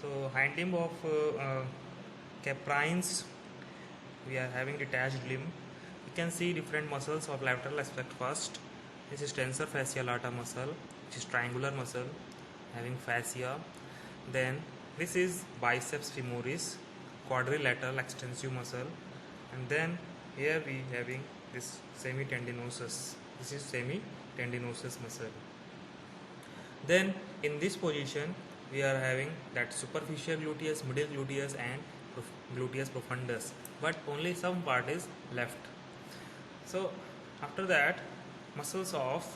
So hind limb of caprines, we are having detached limb. You can see different muscles of lateral aspect first. This is tensor fascia lata muscle, which is triangular muscle having fascia. Then this is biceps femoris, quadrilateral extensive muscle, and then here we having this semitendinosus. This is semitendinosus muscle. Then in this position we are having that superficial gluteus, middle gluteus and gluteus profundus, but only some part is left. So after that, muscles of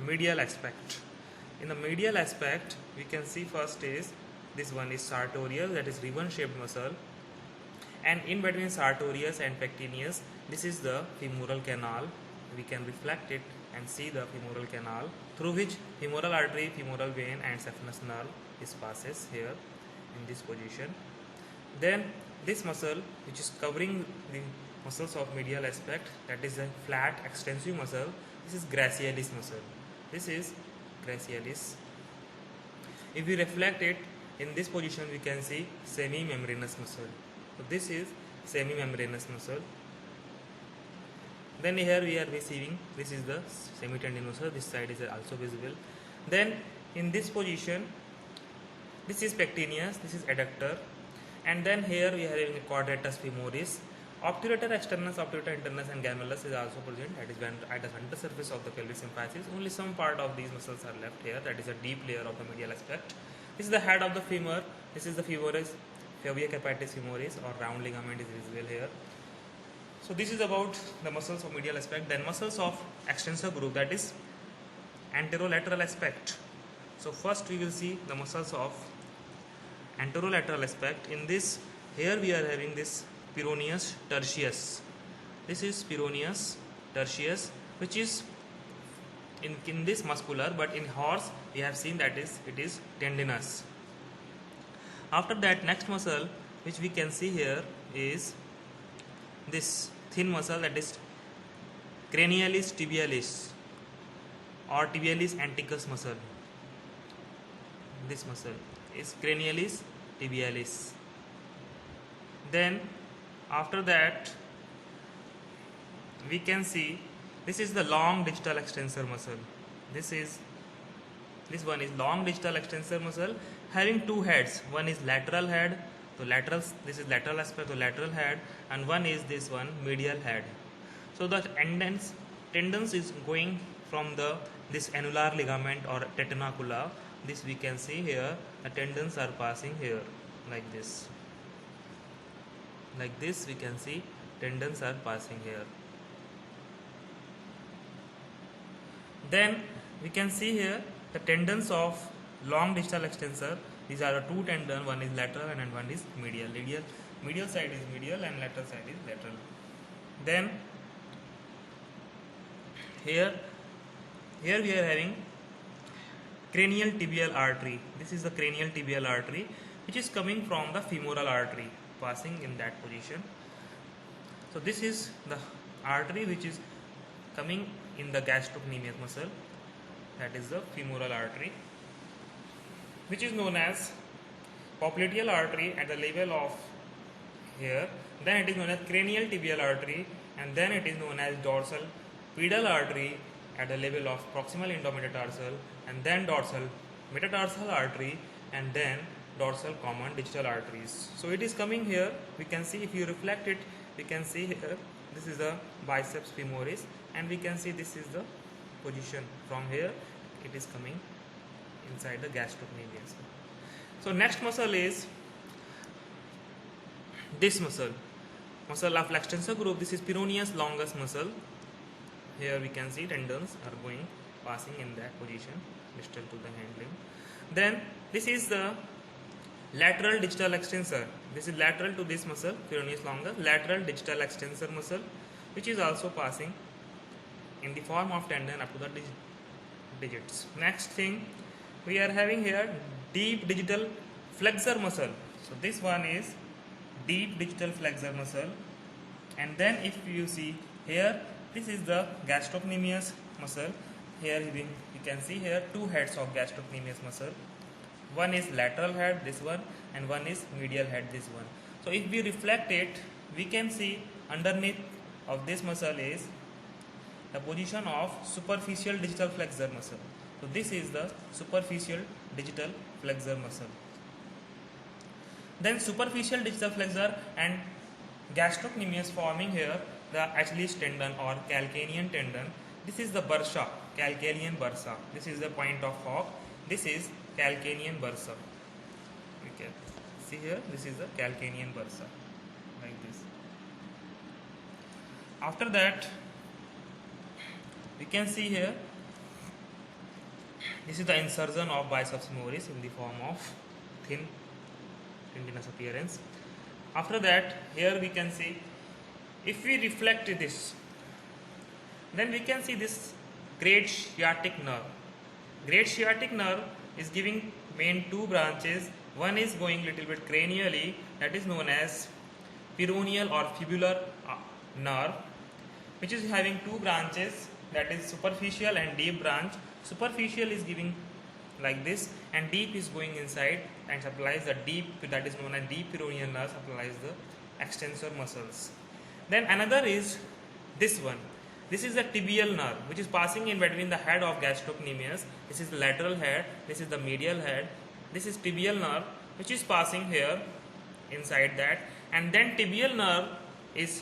medial aspect. In the medial aspect we can see first is this one is sartorius, that is ribbon shaped muscle, and in between sartorius and pectineus this is the femoral canal. We can reflect it and see the femoral canal through which femoral artery, femoral vein and saphenous nerve is passes here in this position. Then this muscle which is covering the muscles of medial aspect, that is a flat extensive muscle. This is gracialis muscle. This is gracialis. If we reflect it in this position we can see semimembranous muscle. So this is semimembranous muscle. Then here we are receiving, this is the semitendinosus, this side is also visible. Then in this position this is pectineus, this is adductor, and then here we are having a quadratus femoris. Obturator externus, obturator internus and gemellus is also present, that is at the center surface of the pelvis symphysis. Only some part of these muscles are left here, that is a deep layer of the medial aspect. This is the head of the femur, this is the femoris, fovea capitis femoris or round ligament is visible here. So this is about the muscles of medial aspect. Then muscles of extensor group, that is anterolateral aspect. So first we will see the muscles of anterolateral aspect. In this, here we are having this peroneus tertius. This is peroneus tertius, which is in this muscular, but in horse we have seen that is it is tendinous. After that, next muscle which we can see here is this thin muscle, that is cranialis tibialis or tibialis anticus muscle. This muscle is cranialis tibialis. Then after that we can see this is the long digital extensor muscle. This one is long digital extensor muscle having two heads. One is lateral head, so lateral, this is lateral aspect, so lateral head, and one is this one medial head. So the tendons is going from this annular ligament or teternacula. This we can see here, the tendons are passing here like this. Like this we can see tendons are passing here. Then we can see here the tendons of long distal extensor. These are the two tendons, one is lateral and one is medial. Medial side is medial and lateral side is lateral. Then here we are having cranial tibial artery. This is the cranial tibial artery which is coming from the femoral artery, passing in that position. So this is the artery which is coming in the gastrocnemius muscle, that is the femoral artery, which is known as popliteal artery at the level of here. Then it is known as cranial tibial artery, and then it is known as dorsal pedal artery at the level of proximal endometatarsal, and then dorsal metatarsal artery, and then dorsal common digital arteries. So it is coming here. We can see, if you reflect it, we can see here this is the biceps femoris, and we can see this is the position. From here it is coming inside the gastrocnemius. So next muscle is this muscle of extensor group. This is peroneus longus muscle. Here we can see tendons are going passing in that position distal to the hand limb. Then this is the lateral digital extensor. This is lateral to this muscle, peroneus longus, lateral digital extensor muscle, which is also passing in the form of tendon up to the digits. Next thing we are having here, deep digital flexor muscle. So this one is deep digital flexor muscle, and then if you see here, this is the gastrocnemius muscle. Here you can see here two heads of gastrocnemius muscle. One is lateral head, this one, and one is medial head, this one. So if we reflect it, we can see underneath of this muscle is the position of superficial digital flexor muscle. So this is the superficial digital flexor muscle. Then superficial digital flexor and gastrocnemius forming here the Achilles tendon or calcanean tendon. This is the bursa, calcanean bursa. This is the point of hock. This is calcanean bursa. You can see here, this is the calcanean bursa, like this. After that, we can see here, this is the insertion of biceps femoris in the form of thin tendinous appearance. After that, here we can see, if we reflect this, then we can see this great sciatic nerve. Great sciatic nerve is giving main two branches. One is going little bit cranially, that is known as peroneal or fibular nerve, which is having two branches, that is superficial and deep branch. Superficial is giving like this, and deep is going inside and supplies the deep, that is known as deep peroneal nerve, supplies the extensor muscles. Then another is this one. This is the tibial nerve, which is passing in between the head of gastrocnemius. This is the lateral head, this is the medial head. This is tibial nerve, which is passing here inside that, and then tibial nerve is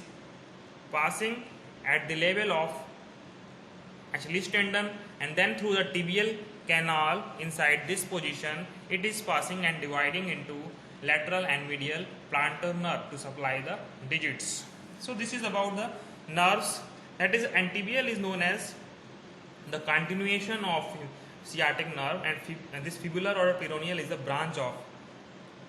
passing at the level of Achilles tendon, and then through the tibial canal inside this position, it is passing and dividing into lateral and medial plantar nerve to supply the digits. So this is about the nerves. That is, and tibial is known as the continuation of sciatic nerve, and this fibular or peroneal is the branch of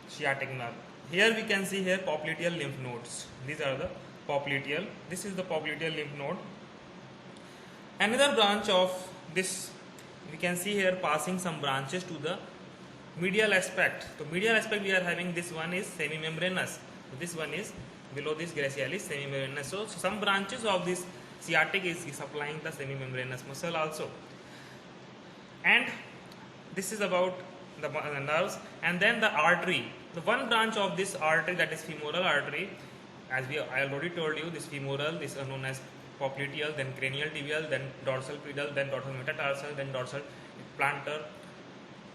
sciatic nerve. Here we can see here popliteal lymph nodes. These are the popliteal. This is the popliteal lymph node. Another branch of this, we can see here passing some branches to the medial aspect. So medial aspect we are having, this one is semimembranous. So this one is below this gracialis semimembranous. So some branches of this sciatic is supplying the semimembranous muscle also. And this is about the nerves. And then the artery. The one branch of this artery, that is femoral artery, as I already told you, this femoral, this is known as popliteal, then cranial tibial, then dorsal pedal, then dorsal metatarsal, then dorsal plantar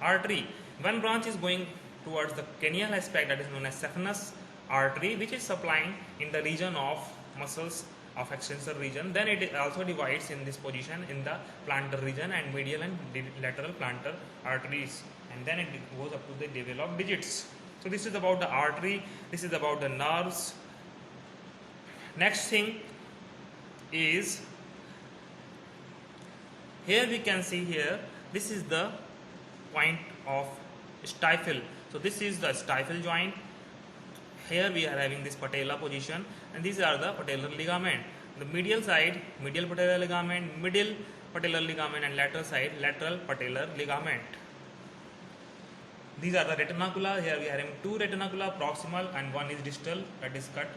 artery. One branch is going towards the cranial aspect, that is known as saphenous artery, which is supplying in the region of muscles of extensor region. Then it also divides in this position in the plantar region and medial and lateral plantar arteries, and then it goes up to the level of digits. So this is about the artery, this is about the nerves. Next thing is, here we can see here, this is the point of stifle. So this is the stifle joint. Here we are having this patella position, and these are the patellar ligament. The medial side, medial patellar ligament, middle patellar ligament, and lateral side, lateral patellar ligament. These are the retinacula. Here we are having two retinacula, proximal and one is distal, that is cut.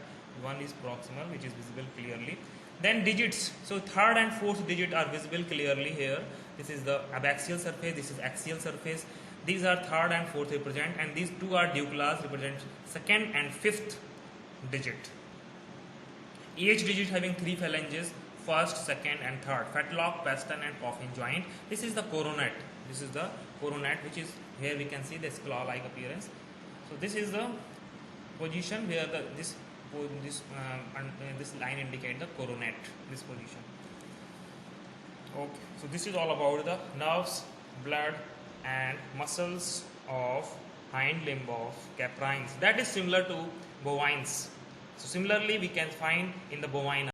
One is proximal, which is visible clearly. Then digits. So third and fourth digit are visible clearly here. This is the abaxial surface, this is axial surface. These are third and fourth represent, and these two are deuclas, represent second and fifth digit. Each digit having three phalanges, first, second and third. Fetlock, Weston and Coffin joint. This is the coronate. This is the coronate, which is, here we can see this claw-like appearance. So this is the position where this line indicate the coronate, this position. Okay, so this is all about the nerves, blood and muscles of hind limb of caprines. That is similar to bovines. So similarly we can find in the bovine